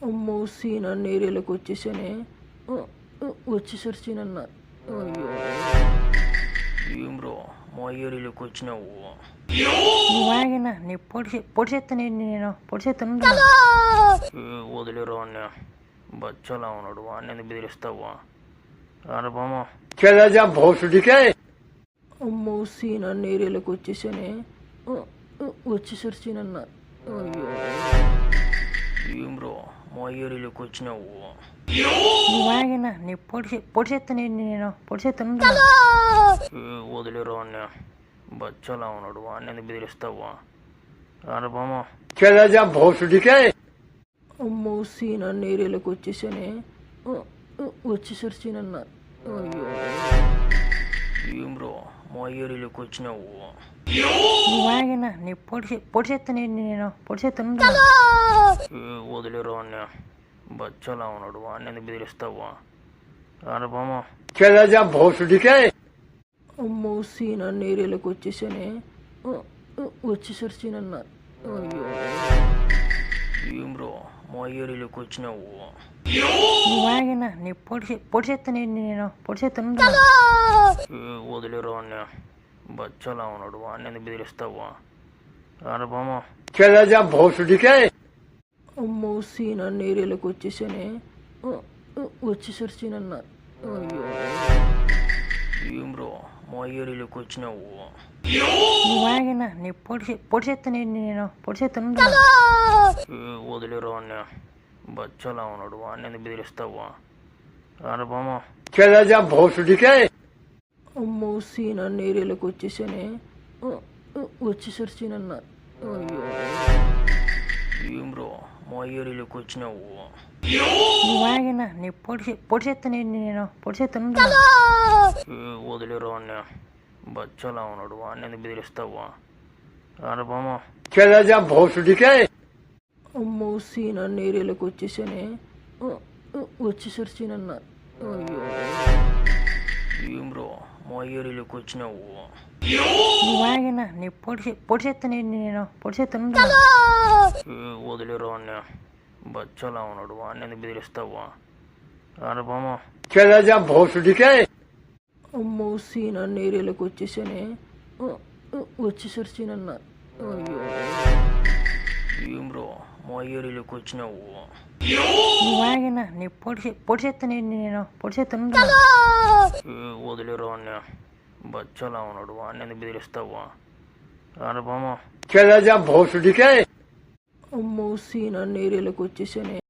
అమ్మో సీన్ అన్న ఏరియాలోకి వచ్చేసానే. వచ్చేసారు సీన్ అన్న. అయ్యో ఏం బ్రో మా ఏరియాలోకి వచ్చినావు? నువ్వాగినా నీ పొడిచేస్తాను నేను పొడిచేస్తాను. వదిలేరు అన్న బచ్చలా ఉన్నాడు వాడిని ఎందుకు బెదిరిస్తావా? రానబామా అమ్మో సీన్ అన్న ఏరియాలోకి వచ్చేసానే. వచ్చేసారు సీన్ అన్న. అయ్యో ఏం బ్రో మా ఏరియాలోకి వచ్చినావు? నువ్వాగినా నీ పొడిచేస్తాను నేను పొడిచేస్తాను. వదిలేరు అన్న బచ్చలా ఉన్నాడు వాడిని ఎందుకు బెదిరిస్తావా? రానబామా అమ్మో సీన్ అన్న ఏరియాలోకి వచ్చేసానే. వచ్చేసారు సీన్ అన్న. అయ్యో ఏం బ్రో మా ఏరియాలోకి వచ్చినావు? నువ్వాగినా నీ పొడిచేస్తాను నేను పొడిచేస్తాను. వదిలేరు అన్న బచ్చలా ఉన్నాడు వాడిని ఎందుకు బెదిరిస్తావా? రానబామా అమ్మో సీన్ అన్న ఏరియాలోకి వచ్చేసానే. వచ్చేసారు సీన్ అన్న. అయ్యో ఏం బ్రో మా ఏరియాలోకి వచ్చినావు? నువ్వాగినా నీ పొడిచేస్తాను నేను పొడిచేస్తాను. వదిలేరు అన్న బచ్చలా ఉన్నాడు వాడిని ఎందుకు బెదిరిస్తావా? రానబామా అమ్మో సీన్ అన్న ఏరియాలోకి వచ్చేసానే. వచ్చేసారు సీన్ అన్న. అయ్యో ఏం బ్రో మా ఏరియాలోకి వచ్చినావు? నువ్వాగినా నీ పొడిచేస్తాను నేను పొడిచేస్తాను. వదిలేరు అన్న బచ్చలా ఉన్నాడు వాడిని ఎందుకు బెదిరిస్తావా? రానబామా అమ్మో సీన్ అన్న ఏరియాలోకి వచ్చేసానే. వచ్చేసారు సీన్ అన్న. అయ్యో ఏం బ్రో మా ఏరియాలోకి వచ్చినావు? నువ్వాగినా నీ పొడిచేస్తాను నేను పొడిచేస్తాను. వదిలేరు అన్న బచ్చలా ఉన్నాడు వాడిని ఎందుకు బెదిరిస్తావా? రానబామా అమ్మో సీన్ అన్న ఏరియాలోకి వచ్చేసానే. వచ్చేసారు సీన్ అన్న. అయ్యో ఏం బ్రో మా ఏరియాలోకి వచ్చినావు? నువ్వాగినా నీ పొడిచేస్తాను నేను పొడిచేస్తాను. వదిలేరు అన్న బచ్చలా ఉన్నాడు వాడిని ఎందుకు బెదిరిస్తావా? రానబామా అమ్మో సీన్ అన్న ఏరియాలోకి వచ్చేసానే. వచ్చేసారు సీన్ అన్న. అయ్యో ఏం బ్రో మా ఏరియాలోకి వచ్చినావు? నువ్వాగినా నీ పొడిచేస్తాను నేను పొడిచేస్తాను. వదిలేరు అన్న బచ్చలా ఉన్నాడు వాడిని ఎందుకు బెదిరిస్తావా? రానబామా అమ్మో సీన్ అన్న ఏరియాలోకి వచ్చేసానే.